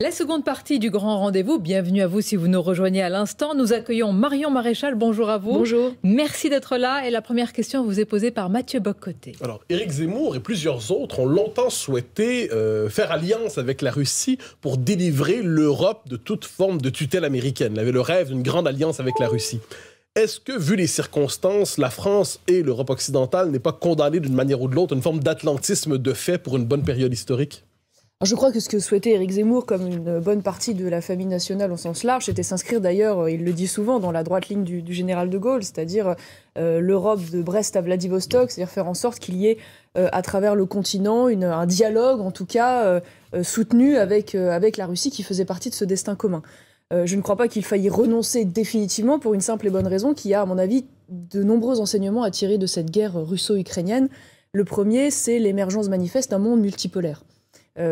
La seconde partie du grand rendez-vous, bienvenue à vous si vous nous rejoignez à l'instant. Nous accueillons Marion Maréchal, bonjour à vous. Bonjour. Merci d'être là et la première question vous est posée par Mathieu Bock-Côté. Alors, Éric Zemmour et plusieurs autres ont longtemps souhaité faire alliance avec la Russie pour délivrer l'Europe de toute forme de tutelle américaine. Il avait le rêve d'une grande alliance avec la Russie. Est-ce que, vu les circonstances, la France et l'Europe occidentale n'est pas condamnée d'une manière ou de l'autre à une forme d'atlantisme de fait pour une bonne période historique? Je crois que ce que souhaitait Éric Zemmour, comme une bonne partie de la famille nationale au sens large, c'était s'inscrire d'ailleurs, il le dit souvent, dans la droite ligne du général de Gaulle, c'est-à-dire l'Europe de Brest à Vladivostok, c'est-à-dire faire en sorte qu'il y ait à travers le continent un dialogue, en tout cas soutenu avec la Russie qui faisait partie de ce destin commun. Je ne crois pas qu'il faille y renoncer définitivement pour une simple et bonne raison qu'il y a, à mon avis, de nombreux enseignements à tirer de cette guerre russo-ukrainienne. Le premier, c'est l'émergence manifeste d'un monde multipolaire.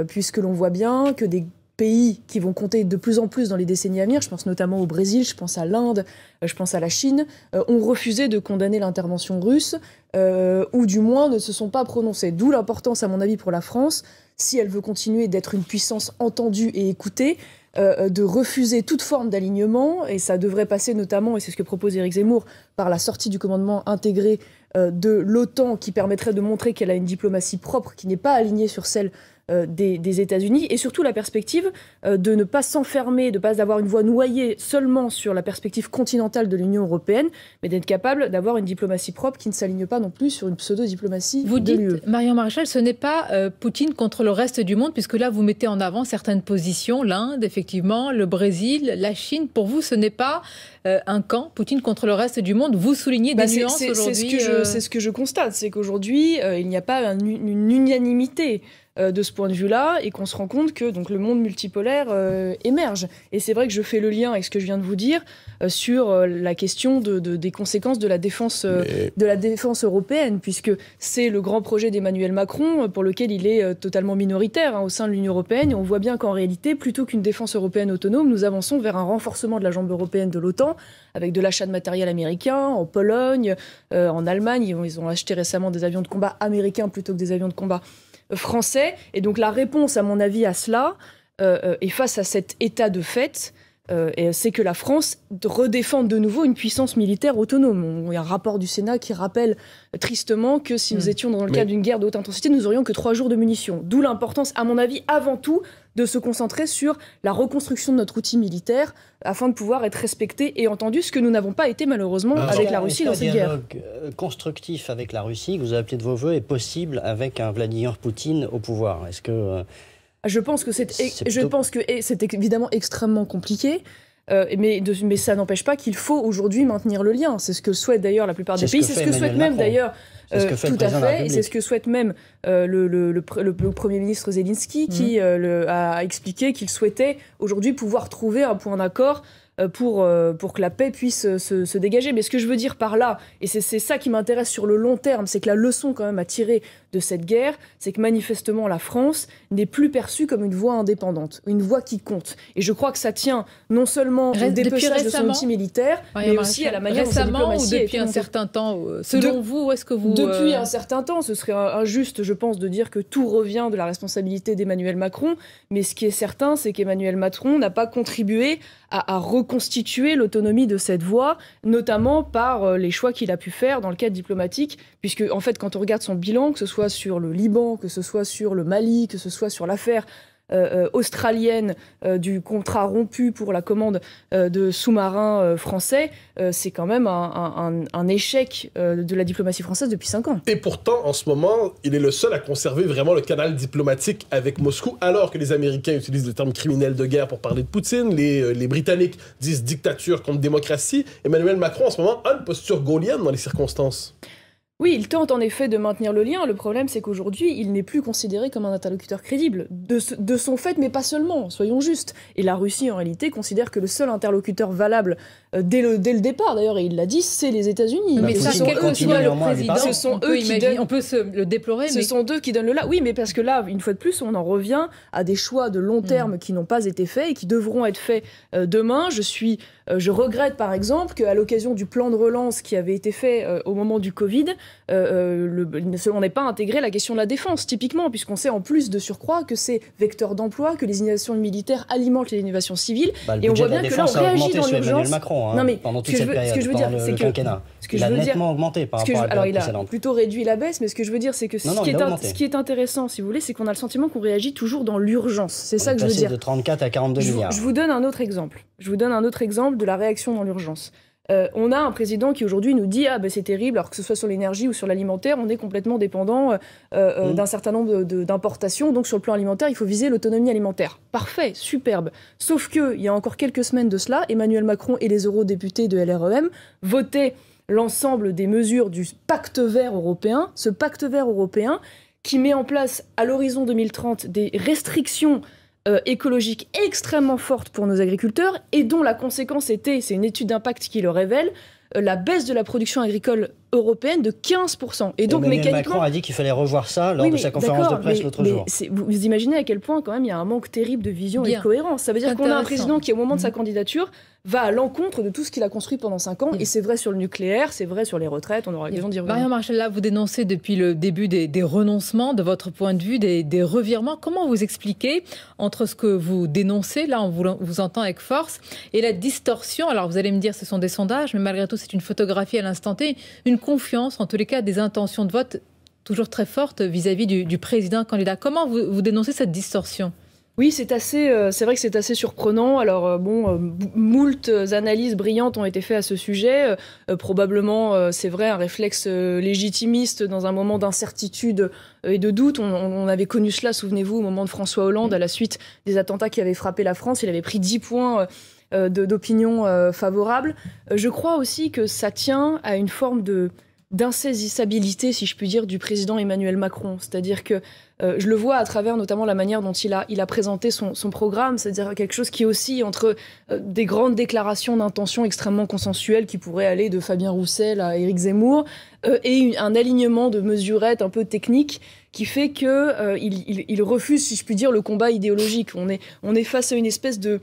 Puisque l'on voit bien que des pays qui vont compter de plus en plus dans les décennies à venir, je pense notamment au Brésil, je pense à l'Inde, je pense à la Chine, ont refusé de condamner l'intervention russe, ou du moins ne se sont pas prononcés. D'où l'importance, à mon avis, pour la France, si elle veut continuer d'être une puissance entendue et écoutée, de refuser toute forme d'alignement, et ça devrait passer notamment, et c'est ce que propose Éric Zemmour, par la sortie du commandement intégré de l'OTAN, qui permettrait de montrer qu'elle a une diplomatie propre, qui n'est pas alignée sur celle des États-Unis, et surtout la perspective de ne pas s'enfermer, de ne pas avoir une voie noyée seulement sur la perspective continentale de l'Union européenne, mais d'être capable d'avoir une diplomatie propre qui ne s'aligne pas non plus sur une pseudo-diplomatie de l'UE. Vous dites, Marion Maréchal, ce n'est pas Poutine contre le reste du monde, puisque là vous mettez en avant certaines positions, l'Inde, effectivement, le Brésil, la Chine. Pour vous, ce n'est pas un camp, Poutine contre le reste du monde. Vous soulignez des nuances aujourd'hui. C'est ce que je constate, c'est qu'aujourd'hui, il n'y a pas une unanimité de ce point de vue-là, et qu'on se rend compte que donc, le monde multipolaire émerge. Et c'est vrai que je fais le lien avec ce que je viens de vous dire sur la question des conséquences de la défense européenne, puisque c'est le grand projet d'Emmanuel Macron, pour lequel il est totalement minoritaire au sein de l'Union européenne. Et on voit bien qu'en réalité, plutôt qu'une défense européenne autonome, nous avançons vers un renforcement de la jambe européenne de l'OTAN, avec de l'achat de matériel américain en Pologne, en Allemagne. Ils ont acheté récemment des avions de combat américains plutôt que des avions de combat français. Et donc la réponse, à mon avis, à cela, et face à cet état de fait, c'est que la France redéfende de nouveau une puissance militaire autonome. Il y a un rapport du Sénat qui rappelle tristement que si nous étions dans le cadre d'une guerre de haute intensité, nous aurions que 3 jours de munitions. D'où l'importance, à mon avis, avant tout, de se concentrer sur la reconstruction de notre outil militaire afin de pouvoir être respecté et entendu, ce que nous n'avons pas été malheureusement avec la Russie dans cette guerre. Un dialogue constructif avec la Russie, que vous avez appelé de vos voeux, est possible avec un Vladimir Poutine au pouvoir. Est-ce que... Je pense que c'est évidemment extrêmement compliqué. Mais ça n'empêche pas qu'il faut aujourd'hui maintenir le lien. C'est ce que souhaitent d'ailleurs la plupart des pays. C'est ce que souhaite même d'ailleurs, tout à fait, c'est ce que souhaite même le Premier ministre Zelensky, qui a expliqué qu'il souhaitait aujourd'hui pouvoir trouver un point d'accord pour que la paix puisse se dégager. Mais ce que je veux dire par là, et c'est ça qui m'intéresse sur le long terme, c'est que la leçon quand même à tirer de cette guerre, c'est que manifestement la France n'est plus perçue comme une voix indépendante, une voix qui compte. Et je crois que ça tient non seulement au dépeçage de son outil militaire, mais aussi à la manière dont sa diplomatie ou depuis un certain temps, selon vous, où est-ce que vous... Depuis un certain temps, ce serait injuste, je pense, de dire que tout revient de la responsabilité d'Emmanuel Macron, mais ce qui est certain, c'est qu'Emmanuel Macron n'a pas contribué à reconstituer l'autonomie de cette voie, notamment par les choix qu'il a pu faire dans le cadre diplomatique, puisque en fait, quand on regarde son bilan, que ce soit sur le Liban, que ce soit sur le Mali, que ce soit sur l'affaire australienne du contrat rompu pour la commande de sous-marins français, c'est quand même un échec de la diplomatie française depuis 5 ans. Et pourtant, en ce moment, il est le seul à conserver vraiment le canal diplomatique avec Moscou, alors que les Américains utilisent le terme criminel de guerre pour parler de Poutine, les Britanniques disent dictature contre démocratie. Emmanuel Macron, en ce moment, a une posture gaulienne dans les circonstances. Oui, il tente en effet de maintenir le lien. Le problème, c'est qu'aujourd'hui, il n'est plus considéré comme un interlocuteur crédible. De son fait, mais pas seulement, soyons justes. Et la Russie, en réalité, considère que le seul interlocuteur valable, dès le départ, d'ailleurs, et il l'a dit, c'est les États-Unis. Mais ça, quel que soit le président, ce sont eux qui donnent... On peut le déplorer, Ce sont eux qui donnent le là. Oui, mais parce que là, une fois de plus, on en revient à des choix de long terme qui n'ont pas été faits et qui devront être faits demain. Je regrette, par exemple, qu'à l'occasion du plan de relance qui avait été fait au moment du Covid, on n'est pas intégré la question de la défense, typiquement, puisqu'on sait en plus de surcroît que c'est vecteur d'emploi, que les innovations militaires alimentent les innovations civiles, et on voit bien que là, on réagit dans l'urgence. Macron, non, mais pendant toute cette période, ce que je veux dire, c'est que il a nettement augmenté par rapport à la période précédente. Il a plutôt réduit la baisse, mais ce que je veux dire, c'est que ce qui est intéressant, si vous voulez, c'est qu'on a le sentiment qu'on réagit toujours dans l'urgence. C'est ça que je veux dire. De 34 à 42 milliards. Je vous donne un autre exemple. De la réaction dans l'urgence. On a un président qui aujourd'hui nous dit c'est terrible, alors que ce soit sur l'énergie ou sur l'alimentaire, on est complètement dépendant d'un certain nombre d'importations, donc sur le plan alimentaire, il faut viser l'autonomie alimentaire. Parfait, superbe. Sauf qu'il y a encore quelques semaines de cela, Emmanuel Macron et les eurodéputés de LREM votaient l'ensemble des mesures du pacte vert européen, ce pacte vert européen qui met en place à l'horizon 2030 des restrictions écologiques extrêmement fortes pour nos agriculteurs et dont la conséquence était, c'est une étude d'impact qui le révèle, la baisse de la production agricole européenne de 15%. Et donc, Emmanuel Macron a dit qu'il fallait revoir ça lors de sa conférence de presse l'autre jour. Vous imaginez à quel point, quand même, il y a un manque terrible de vision et de cohérence. Ça veut dire qu'on a un président qui, au moment de sa candidature, va à l'encontre de tout ce qu'il a construit pendant 5 ans. Et c'est vrai sur le nucléaire, c'est vrai sur les retraites, on aura l'occasion d'y revenir. Marion Maréchal, là, vous dénoncez depuis le début des renoncements, de votre point de vue, des revirements. Comment vous expliquez entre ce que vous dénoncez, là, on vous entend avec force, et la distorsion? Alors, vous allez me dire, ce sont des sondages, mais malgré tout, c'est une photographie à l'instant T, une confiance, en tous les cas, des intentions de vote toujours très fortes vis-à-vis du président candidat. Comment vous dénoncez cette distorsion? Oui, c'est vrai que c'est assez surprenant. Alors moult analyses brillantes ont été faites à ce sujet. Probablement, c'est vrai, un réflexe légitimiste dans un moment d'incertitude et de doute. On avait connu cela, souvenez-vous, au moment de François Hollande, à la suite des attentats qui avaient frappé la France. Il avait pris 10 points d'opinion favorable. Je crois aussi que ça tient à une forme d'insaisissabilité, si je puis dire, du président Emmanuel Macron. C'est-à-dire que je le vois à travers notamment la manière dont il a présenté son programme, c'est-à-dire quelque chose qui oscille entre des grandes déclarations d'intention extrêmement consensuelles qui pourraient aller de Fabien Roussel à Éric Zemmour, et un alignement de mesurettes un peu techniques qui fait qu'il refuse, si je puis dire, le combat idéologique. On est face à une espèce de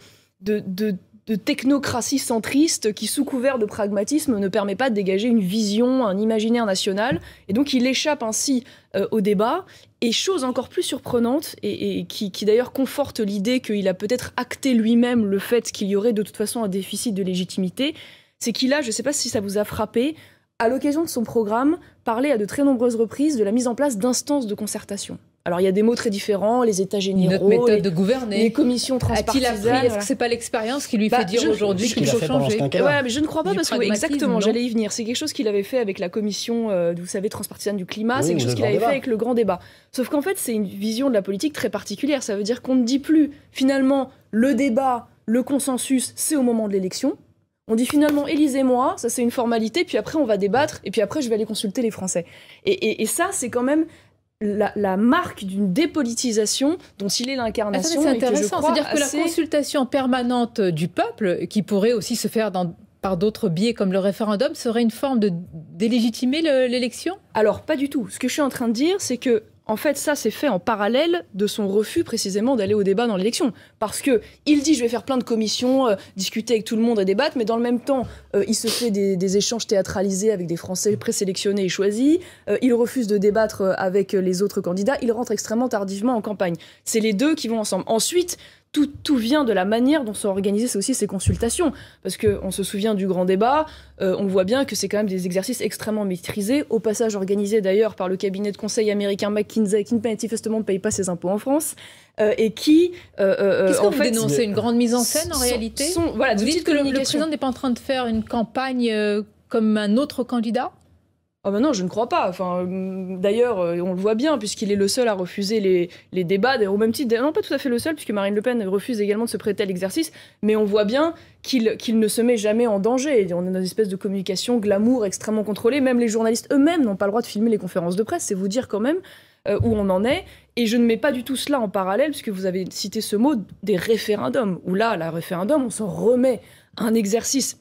technocratie centriste qui, sous couvert de pragmatisme, ne permet pas de dégager une vision, un imaginaire national. Et donc, il échappe ainsi au débat. Et chose encore plus surprenante, et qui d'ailleurs conforte l'idée qu'il a peut-être acté lui-même le fait qu'il y aurait de toute façon un déficit de légitimité, c'est qu'il a, je ne sais pas si ça vous a frappé, à l'occasion de son programme, parlé à de très nombreuses reprises de la mise en place d'instances de concertation. Alors, il y a des mots très différents, les états généraux, notre méthode de gouverner, les commissions transpartisanes. A-t-il appris? Est-ce que c'est pas l'expérience qui lui fait dire aujourd'hui qu'il faut changer? Ouais, mais je ne crois pas, parce que exactement, j'allais y venir. C'est quelque chose qu'il avait fait avec la commission, vous savez, transpartisane du climat. C'est quelque chose qu'il avait fait avec le grand débat. Sauf qu'en fait, c'est une vision de la politique très particulière. Ça veut dire qu'on ne dit plus, finalement, le débat, le consensus, c'est au moment de l'élection. On dit finalement, élisez-moi, ça c'est une formalité, puis après on va débattre, et puis après je vais aller consulter les Français. Et ça, c'est quand même la marque d'une dépolitisation dont il est l'incarnation. C'est intéressant, c'est-à-dire que la consultation permanente du peuple, qui pourrait aussi se faire par d'autres biais comme le référendum, serait une forme de délégitimer l'élection? Alors, pas du tout. Ce que je suis en train de dire, c'est que en fait, ça, c'est fait en parallèle de son refus, précisément, d'aller au débat dans l'élection. Parce que il dit, je vais faire plein de commissions, discuter avec tout le monde et débattre, mais dans le même temps, il se fait des échanges théâtralisés avec des Français présélectionnés et choisis. Il refuse de débattre avec les autres candidats. Il rentre extrêmement tardivement en campagne. C'est les deux qui vont ensemble. Ensuite, tout vient de la manière dont sont organisées aussi ces consultations. Parce qu'on se souvient du grand débat, on voit bien que c'est quand même des exercices extrêmement maîtrisés, au passage organisés d'ailleurs par le cabinet de conseil américain McKinsey, qui manifestement ne paye pas ses impôts en France, et qui... Qu'est-ce que vous dénoncez? Une grande mise en scène, en réalité? Voilà, vous dites que le président n'est pas en train de faire une campagne comme un autre candidat? Ah ben non, je ne crois pas. Enfin, d'ailleurs, on le voit bien, puisqu'il est le seul à refuser les débats, au même titre, non pas tout à fait le seul, puisque Marine Le Pen refuse également de se prêter à l'exercice, mais on voit bien qu'il ne se met jamais en danger. On est dans une espèce de communication glamour extrêmement contrôlée. Même les journalistes eux-mêmes n'ont pas le droit de filmer les conférences de presse, c'est vous dire quand même où on en est. Et je ne mets pas du tout cela en parallèle, puisque vous avez cité ce mot des référendums, où là, la référendum, on s'en remet un exercice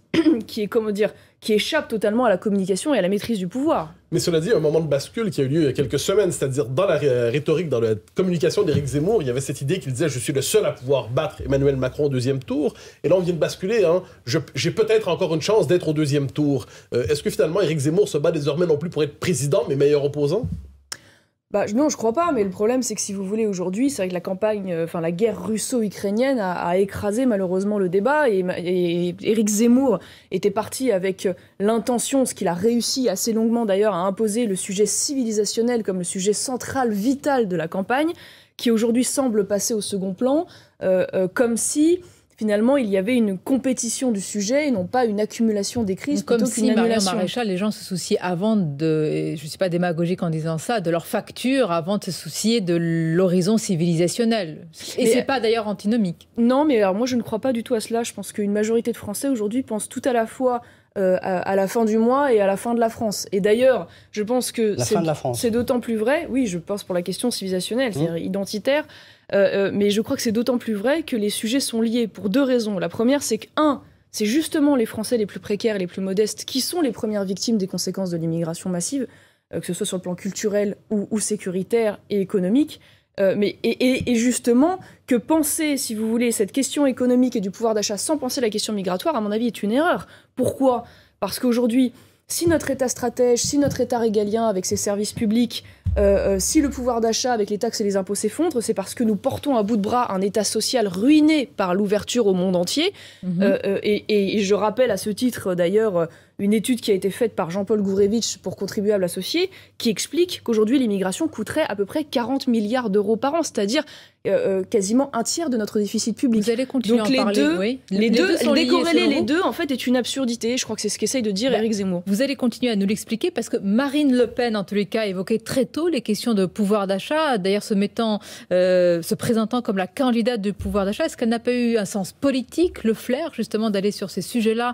qui est, comment dire, qui échappe totalement à la communication et à la maîtrise du pouvoir. Mais cela dit, un moment de bascule qui a eu lieu il y a quelques semaines, c'est-à-dire dans la rhétorique, dans la communication d'Éric Zemmour, il y avait cette idée qu'il disait « je suis le seul à pouvoir battre Emmanuel Macron au deuxième tour ». Et là, on vient de basculer, hein, j'ai peut-être encore une chance d'être au deuxième tour. Est-ce que finalement, Éric Zemmour se bat désormais non plus pour être président, mais meilleur opposant? Non, je crois pas, mais le problème, c'est que si vous voulez, aujourd'hui, c'est vrai que la campagne, la guerre russo-ukrainienne a écrasé malheureusement le débat, et Éric Zemmour était parti avec l'intention, ce qu'il a réussi assez longuement d'ailleurs, à imposer le sujet civilisationnel comme le sujet central, vital de la campagne, qui aujourd'hui semble passer au second plan, comme si... Finalement, il y avait une compétition du sujet et non pas une accumulation des crises plutôt qu'une annulation. Comme si, Marion Maréchal, les gens se souciaient avant de, je ne suis pas démagogique en disant ça, de leur facture avant de se soucier de l'horizon civilisationnel. Et ce n'est pas d'ailleurs antinomique. Non, mais alors moi je ne crois pas du tout à cela. Je pense qu'une majorité de Français aujourd'hui pensent tout à la fois à la fin du mois et à la fin de la France. Et d'ailleurs, je pense que c'est d'autant plus vrai, oui, je pense pour la question civilisationnelle, c'est-à-dire identitaire, mais je crois que c'est d'autant plus vrai que les sujets sont liés pour deux raisons. La première, c'est que, c'est justement les Français les plus précaires et les plus modestes qui sont les premières victimes des conséquences de l'immigration massive, que ce soit sur le plan culturel ou sécuritaire et économique. Et justement, que penser, si vous voulez, cette question économique et du pouvoir d'achat sans penser la question migratoire, à mon avis, est une erreur. Pourquoi ? Parce qu'aujourd'hui, si notre État stratège, si notre État régalien avec ses services publics, si le pouvoir d'achat avec les taxes et les impôts s'effondre, c'est parce que nous portons à bout de bras un État social ruiné par l'ouverture au monde entier. Et je rappelle à ce titre, d'ailleurs, une étude qui a été faite par Jean-Paul Gourevitch pour Contribuables Associés, qui explique qu'aujourd'hui, l'immigration coûterait à peu près 40 milliards d'euros par an, c'est-à-dire quasiment un tiers de notre déficit public. Vous allez continuer à en parler, oui. Les deux sont décorréler les deux, en fait, est une absurdité. Je crois que c'est ce qu'essaye de dire Éric Zemmour. Vous allez continuer à nous l'expliquer, parce que Marine Le Pen, en tous les cas, évoquait très tôt les questions de pouvoir d'achat, d'ailleurs se présentant comme la candidate du pouvoir d'achat. Est-ce qu'elle n'a pas eu un sens politique, le flair, justement, d'aller sur ces sujets-là,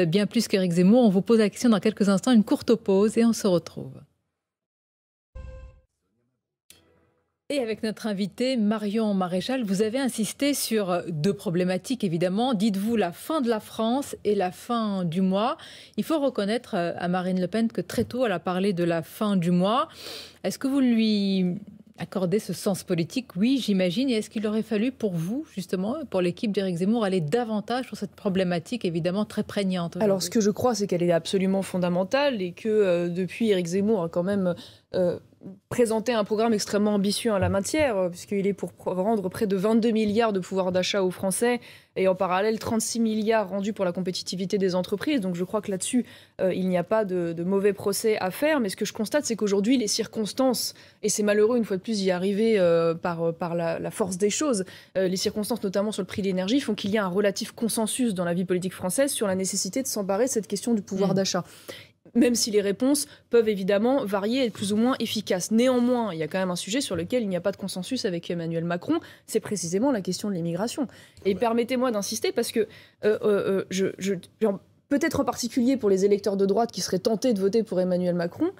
bien plus qu'Éric Zemmour? On vous pose la question dans quelques instants, une courte pause, et on se retrouve. Et avec notre invité, Marion Maréchal, vous avez insisté sur deux problématiques, évidemment. Dites-vous la fin de la France et la fin du mois. Il faut reconnaître à Marine Le Pen que très tôt, elle a parlé de la fin du mois. Est-ce que vous lui accordez ce sens politique? Oui, j'imagine. Et est-ce qu'il aurait fallu pour vous, justement, pour l'équipe d'Éric Zemmour, aller davantage sur cette problématique, évidemment, très prégnante? Alors, ce que je crois, c'est qu'elle est absolument fondamentale et que depuis, Éric Zemmour a quand même... présenter un programme extrêmement ambitieux en la matière, puisqu'il est pour rendre près de 22 milliards de pouvoir d'achat aux Français et en parallèle 36 milliards rendus pour la compétitivité des entreprises. Donc je crois que là-dessus, il n'y a pas de mauvais procès à faire. Mais ce que je constate, c'est qu'aujourd'hui, les circonstances, et c'est malheureux une fois de plus d'y arriver par la force des choses, les circonstances notamment sur le prix de l'énergie font qu'il y a un relatif consensus dans la vie politique française sur la nécessité de s'emparer de cette question du pouvoir d'achat. Même si les réponses peuvent évidemment varier et être plus ou moins efficaces. Néanmoins, il y a quand même un sujet sur lequel il n'y a pas de consensus avec Emmanuel Macron, c'est précisément la question de l'immigration. Et permettez-moi d'insister parce que peut-être en particulier pour les électeurs de droite qui seraient tentés de voter pour Emmanuel Macron,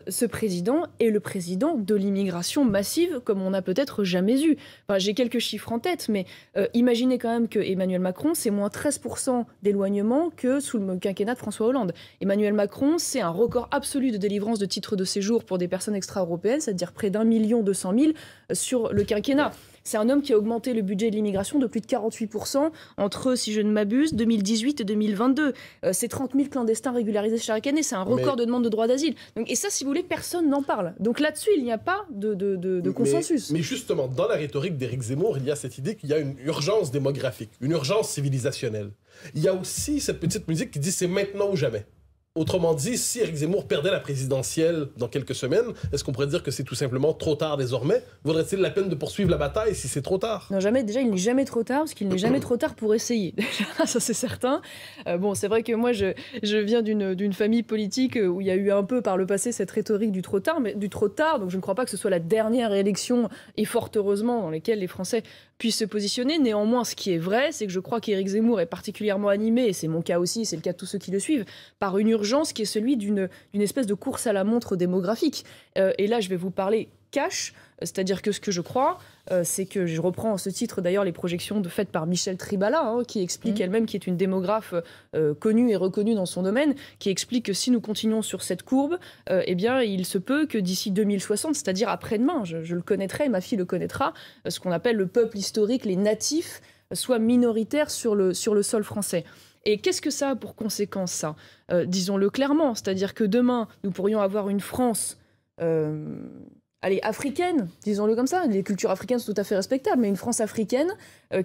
ce président est le président de l'immigration massive comme on n'a peut-être jamais eu. Enfin, j'ai quelques chiffres en tête, mais imaginez quand même que Emmanuel Macron, c'est moins 13% d'éloignement que sous le quinquennat de François Hollande. Emmanuel Macron, c'est un record absolu de délivrance de titres de séjour pour des personnes extra-européennes, c'est-à-dire près d'1 200 000 sur le quinquennat. C'est un homme qui a augmenté le budget de l'immigration de plus de 48% entre, si je ne m'abuse, 2018 et 2022. C'est 30 000 clandestins régularisés chaque année. C'est un record de demande de droit d'asile. Et ça, si vous voulez, personne n'en parle. Donc là-dessus, il n'y a pas de consensus. Mais justement, dans la rhétorique d'Éric Zemmour, il y a cette idée qu'il y a une urgence démographique, une urgence civilisationnelle. Il y a aussi cette petite musique qui dit « c'est maintenant ou jamais ». Autrement dit, si Éric Zemmour perdait la présidentielle dans quelques semaines, est-ce qu'on pourrait dire que c'est tout simplement trop tard désormais? Vaudrait-il la peine de poursuivre la bataille si c'est trop tard? Non, jamais. Déjà, il n'est jamais trop tard, parce qu'il n'est jamais trop tard pour essayer. Déjà, ça, c'est certain. Bon, c'est vrai que moi, je viens d'une famille politique où il y a eu un peu par le passé cette rhétorique du trop tard, donc je ne crois pas que ce soit la dernière élection, et fort heureusement, dans laquelle les Français puissent se positionner. Néanmoins, ce qui est vrai, c'est que je crois qu'Éric Zemmour est particulièrement animé, et c'est mon cas aussi, c'est le cas de tous ceux qui le suivent, par une urgence qui est celui d'une espèce de course à la montre démographique. Et là, je vais vous parler cache. C'est-à-dire que ce que je crois, c'est que je reprends à ce titre d'ailleurs les projections faites par Michel Tribala, qui explique elle-même, qui est une démographe connue et reconnue dans son domaine, qui explique que si nous continuons sur cette courbe, eh bien, il se peut que d'ici 2060, c'est-à-dire après-demain, je le connaîtrai, ma fille le connaîtra, ce qu'on appelle le peuple historique, les natifs, soient minoritaires sur le sol français. Et qu'est-ce que ça a pour conséquence, ça ? Disons-le clairement, c'est-à-dire que demain, nous pourrions avoir une France... africaine, disons-le comme ça, les cultures africaines sont tout à fait respectables, mais une France africaine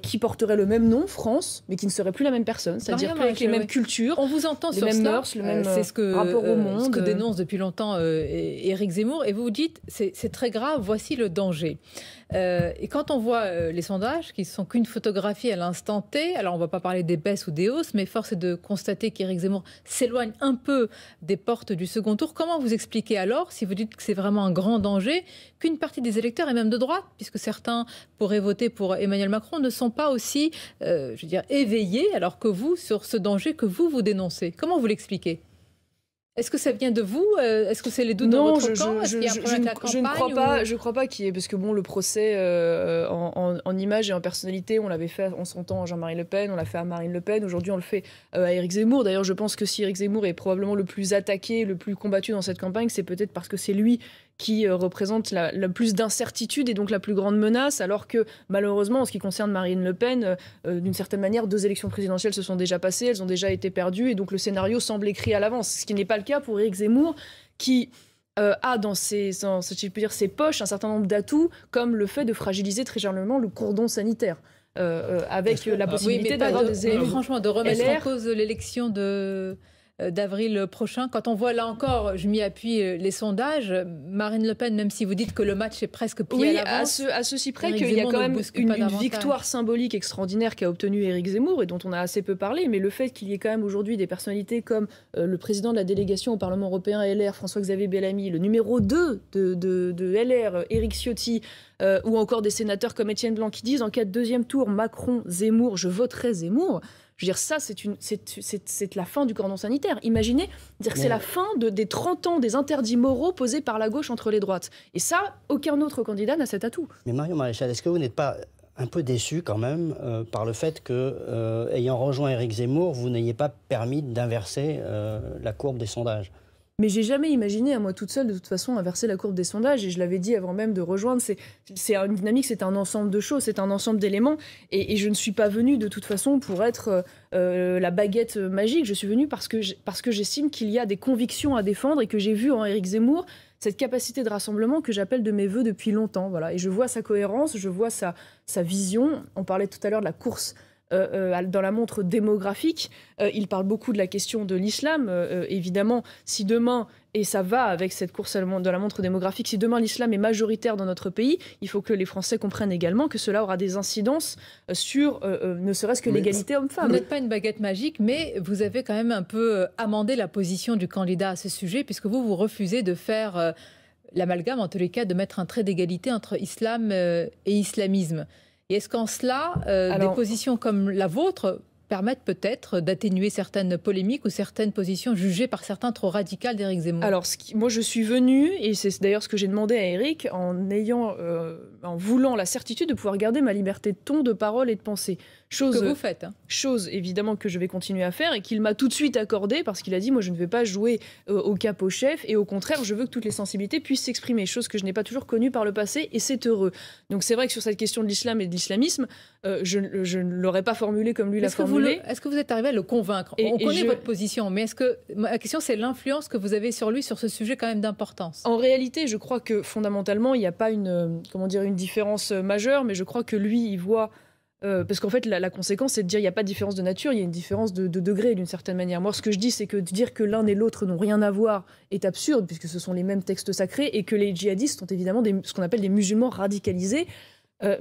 qui porterait le même nom, France, mais qui ne serait plus la même personne, c'est-à-dire plus avec les mêmes cultures, on vous entend les sur mêmes cela, mœurs, le même c'est ce que, rapport au monde. Ce que dénonce depuis longtemps Éric Zemmour, et vous vous dites, c'est très grave, voici le danger. Et quand on voit les sondages, qui ne sont qu'une photographie à l'instant T, alors on ne va pas parler des baisses ou des hausses, mais force est de constater qu'Éric Zemmour s'éloigne un peu des portes du second tour. Comment vous expliquez alors, si vous dites que c'est vraiment un grand danger, qu'une partie des électeurs, et même de droite, puisque certains pourraient voter pour Emmanuel Macron, ne sont pas aussi, éveillés, alors que vous, sur ce danger que vous dénoncez? Comment vous l'expliquez? Est-ce que ça vient de vous? Est-ce que c'est les doutes dans votre camp? Est-ce qu'il y a un problème avec la campagne, je ne crois pas qu'il y ait... Parce que le procès en image et en personnalité, on l'avait fait en son temps à Jean-Marie Le Pen, on l'a fait à Marine Le Pen, aujourd'hui on le fait à Éric Zemmour. D'ailleurs, je pense que si Éric Zemmour est probablement le plus attaqué, le plus combattu dans cette campagne, c'est peut-être parce que c'est lui qui représente la plus d'incertitude et donc la plus grande menace, alors que malheureusement, en ce qui concerne Marine Le Pen, d'une certaine manière, 2 élections présidentielles se sont déjà passées, elles ont déjà été perdues, et donc le scénario semble écrit à l'avance, ce qui n'est pas le cas pour Éric Zemmour, qui a dans ses poches un certain nombre d'atouts, comme le fait de fragiliser très généralement le cordon sanitaire. Avec la possibilité d'avoir des élus. Franchement, de remettre en cause l'élection d'avril prochain. Quand on voit là encore, je m'y appuie, les sondages, Marine Le Pen, même si vous dites que le match est presque plié à l'avance, à ceci près qu'il y a quand même une victoire symbolique extraordinaire qu'a obtenue Éric Zemmour et dont on a assez peu parlé, mais le fait qu'il y ait quand même aujourd'hui des personnalités comme le président de la délégation au Parlement européen LR, François-Xavier Bellamy, le numéro 2 de LR, Éric Ciotti, ou encore des sénateurs comme Étienne Blanc qui disent en cas de deuxième tour, Macron, Zemmour, je voterai Zemmour. Je veux dire, ça, c'est la fin du cordon sanitaire. Imaginez, c'est la fin des 30 ans des interdits moraux posés par la gauche entre les droites. Et ça, aucun autre candidat n'a cet atout. Mais Marion Maréchal, est-ce que vous n'êtes pas un peu déçu quand même par le fait que, ayant rejoint Éric Zemmour, vous n'ayez pas permis d'inverser la courbe des sondages? Mais j'ai jamais imaginé, à moi toute seule, de toute façon, inverser la courbe des sondages. Et je l'avais dit avant même de rejoindre, c'est une dynamique, c'est un ensemble de choses, c'est un ensemble d'éléments. Et je ne suis pas venue, de toute façon, pour être la baguette magique. Je suis venue parce que j'estime qu'il y a des convictions à défendre et que j'ai vu en Éric Zemmour cette capacité de rassemblement que j'appelle de mes voeux depuis longtemps. Voilà. Et je vois sa cohérence, je vois sa vision. On parlait tout à l'heure de la course dans la montre démographique, il parle beaucoup de la question de l'islam. Évidemment, si demain, et ça va avec cette course de la montre démographique, si demain l'islam est majoritaire dans notre pays, il faut que les Français comprennent également que cela aura des incidences sur ne serait-ce que l'égalité homme-femme. Vous n'êtes pas une baguette magique, mais vous avez quand même un peu amendé la position du candidat à ce sujet, puisque vous refusez de faire l'amalgame, en tous les cas, de mettre un trait d'égalité entre islam et islamisme. Et est-ce qu'en cela, des positions comme la vôtre permettent peut-être d'atténuer certaines polémiques ou certaines positions jugées par certains trop radicales d'Éric Zemmour? Alors, moi, je suis venue, et c'est d'ailleurs ce que j'ai demandé à Éric, en voulant la certitude de pouvoir garder ma liberté de ton, de parole et de pensée. Chose que vous faites. Chose, évidemment, que je vais continuer à faire et qu'il m'a tout de suite accordé parce qu'il a dit, moi, je ne vais pas jouer au capot chef et au contraire, je veux que toutes les sensibilités puissent s'exprimer, chose que je n'ai pas toujours connue par le passé et c'est heureux. Donc c'est vrai que sur cette question de l'islam et de l'islamisme, je ne l'aurais pas formulé comme lui l'a formulé. Est-ce que vous êtes arrivé à le convaincre? On connaît votre position, mais est-ce que la question, c'est l'influence que vous avez sur lui, sur ce sujet quand même d'importance? En réalité, je crois que fondamentalement, il n'y a pas une différence majeure, mais je crois que lui, il voit... parce qu'en fait, la conséquence, c'est de dire qu'il n'y a pas de différence de nature, il y a une différence de degré, d'une certaine manière. Moi, ce que je dis, c'est que dire que l'un et l'autre n'ont rien à voir est absurde, puisque ce sont les mêmes textes sacrés, et que les djihadistes sont évidemment ce qu'on appelle des musulmans radicalisés.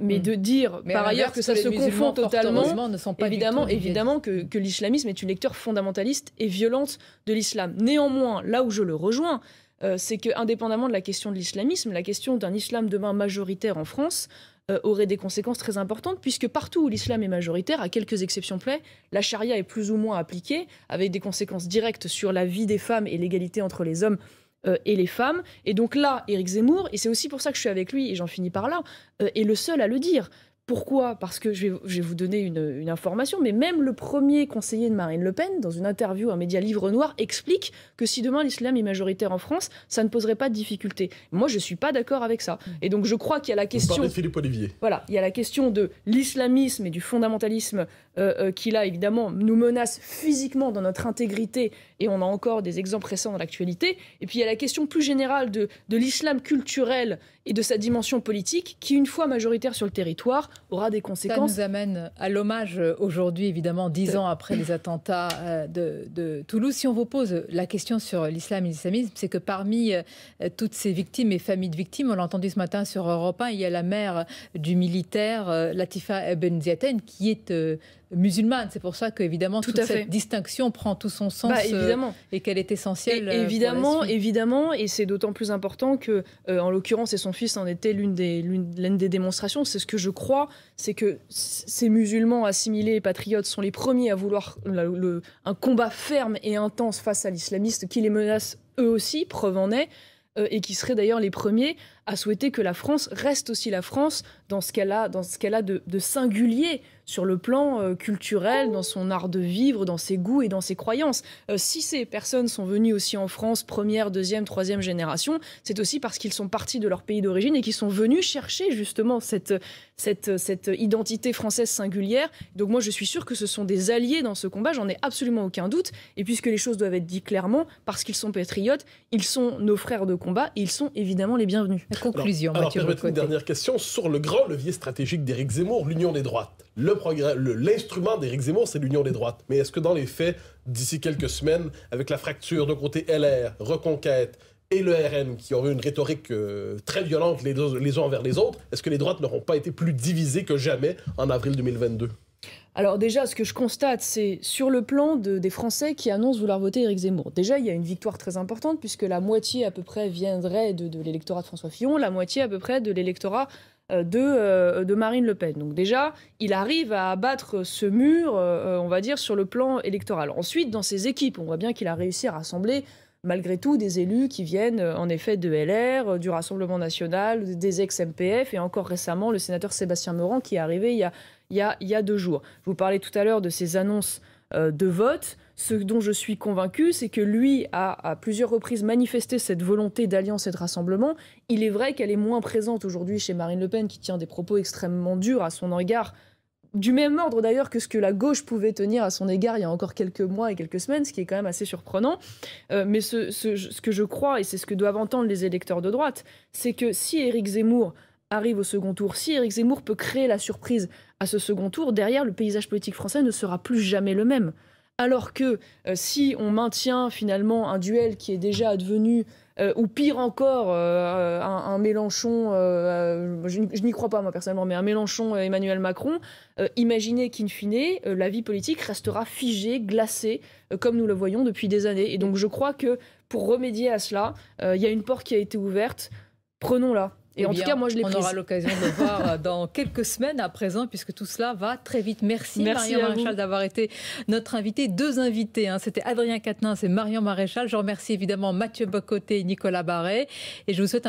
Mais de dire, par ailleurs, que ça se confond totalement, ne sont pas évidemment que l'islamisme est une lecture fondamentaliste et violente de l'islam. Néanmoins, là où je le rejoins, c'est que, indépendamment de la question de l'islamisme, la question d'un islam demain majoritaire en France aurait des conséquences très importantes, puisque partout où l'islam est majoritaire, à quelques exceptions près, la charia est plus ou moins appliquée, avec des conséquences directes sur la vie des femmes et l'égalité entre les hommes et les femmes. Et donc là, Éric Zemmour, et c'est aussi pour ça que je suis avec lui, et j'en finis par là, est le seul à le dire. Pourquoi ? Parce que je vais vous donner une information, mais même le premier conseiller de Marine Le Pen, dans une interview à un média Livre Noir, explique que si demain l'islam est majoritaire en France, ça ne poserait pas de difficulté. Moi, je ne suis pas d'accord avec ça. Et donc, je crois qu'il y a la question... Vous parlez de Philippe Olivier. Voilà, il y a la question de l'islamisme et du fondamentalisme qui, là, évidemment, nous menace physiquement dans notre intégrité, et on a encore des exemples récents dans l'actualité. Et puis, il y a la question plus générale de l'islam culturel et de sa dimension politique, qui, une fois majoritaire sur le territoire, aura des conséquences. Ça nous amène à l'hommage aujourd'hui, évidemment, 10 ans après les attentats de Toulouse. Si on vous pose la question sur l'islam et l'islamisme, c'est que parmi toutes ces victimes et familles de victimes, on l'a entendu ce matin sur Europe 1, il y a la mère du militaire Latifa Ben Ziaten qui est musulmane. C'est pour ça qu'évidemment toute cette distinction prend tout son sens et qu'elle est essentielle. Évidemment, et c'est d'autant plus important que, en l'occurrence, et son fils en était l'une des démonstrations. C'est ce que je crois, c'est que ces musulmans assimilés et patriotes sont les premiers à vouloir un combat ferme et intense face à l'islamiste qui les menace eux aussi, preuve en est, et qui seraient d'ailleurs les premiers à souhaiter que la France reste aussi la France dans ce qu'elle a de singulier sur le plan culturel, dans son art de vivre, dans ses goûts et dans ses croyances. Si ces personnes sont venues aussi en France, première, deuxième, troisième génération, c'est aussi parce qu'ils sont partis de leur pays d'origine et qu'ils sont venus chercher justement cette identité française singulière. Donc moi, je suis sûre que ce sont des alliés dans ce combat, j'en ai absolument aucun doute. Et puisque les choses doivent être dites clairement, parce qu'ils sont patriotes, ils sont nos frères de combat et ils sont évidemment les bienvenus. Conclusion, alors Mathieu permettez-moi une dernière question sur le grand levier stratégique d'Éric Zemmour, l'union des droites. L'instrument d'Éric Zemmour, c'est l'union des droites. Mais est-ce que dans les faits, d'ici quelques semaines, avec la fracture d'un côté LR, Reconquête et le RN, qui auraient une rhétorique très violente les uns envers les autres, est-ce que les droites n'auront pas été plus divisées que jamais en avril 2022 ? Alors déjà, ce que je constate, c'est sur le plan des Français qui annoncent vouloir voter Éric Zemmour. Déjà, il y a une victoire très importante, puisque la moitié à peu près viendrait de l'électorat de François Fillon, la moitié à peu près de l'électorat de Marine Le Pen. Donc déjà, il arrive à abattre ce mur, on va dire, sur le plan électoral. Ensuite, dans ses équipes, on voit bien qu'il a réussi à rassembler malgré tout des élus qui viennent en effet de LR, du Rassemblement national, des ex-MPF, et encore récemment le sénateur Sébastien Meurant qui est arrivé il y a 2 jours. Je vous parlais tout à l'heure de ces annonces de vote. Ce dont je suis convaincue, c'est que lui a à plusieurs reprises manifesté cette volonté d'alliance et de rassemblement. Il est vrai qu'elle est moins présente aujourd'hui chez Marine Le Pen, qui tient des propos extrêmement durs à son égard, du même ordre d'ailleurs que ce que la gauche pouvait tenir à son égard il y a encore quelques mois et quelques semaines, ce qui est quand même assez surprenant. Mais ce que je crois, et c'est ce que doivent entendre les électeurs de droite, c'est que si Éric Zemmour arrive au second tour, si Éric Zemmour peut créer la surprise à ce second tour, derrière, le paysage politique français ne sera plus jamais le même. Alors que si on maintient finalement un duel qui est déjà advenu, ou pire encore, un Mélenchon, je n'y crois pas moi personnellement, mais un Mélenchon-Emmanuel Macron, imaginez qu'in fine, la vie politique restera figée, glacée, comme nous le voyons depuis des années. Et donc je crois que pour remédier à cela, il y a une porte qui a été ouverte, prenons-la. Et en tout cas, moi, je l'ai prise. On aura l'occasion de le voir dans quelques semaines à présent, puisque tout cela va très vite. Merci Marion Maréchal d'avoir été notre invité. 2 invités, c'était Adrien Quatennens et Marion Maréchal. Je remercie évidemment Mathieu Bocoté et Nicolas Barré. Et je vous souhaite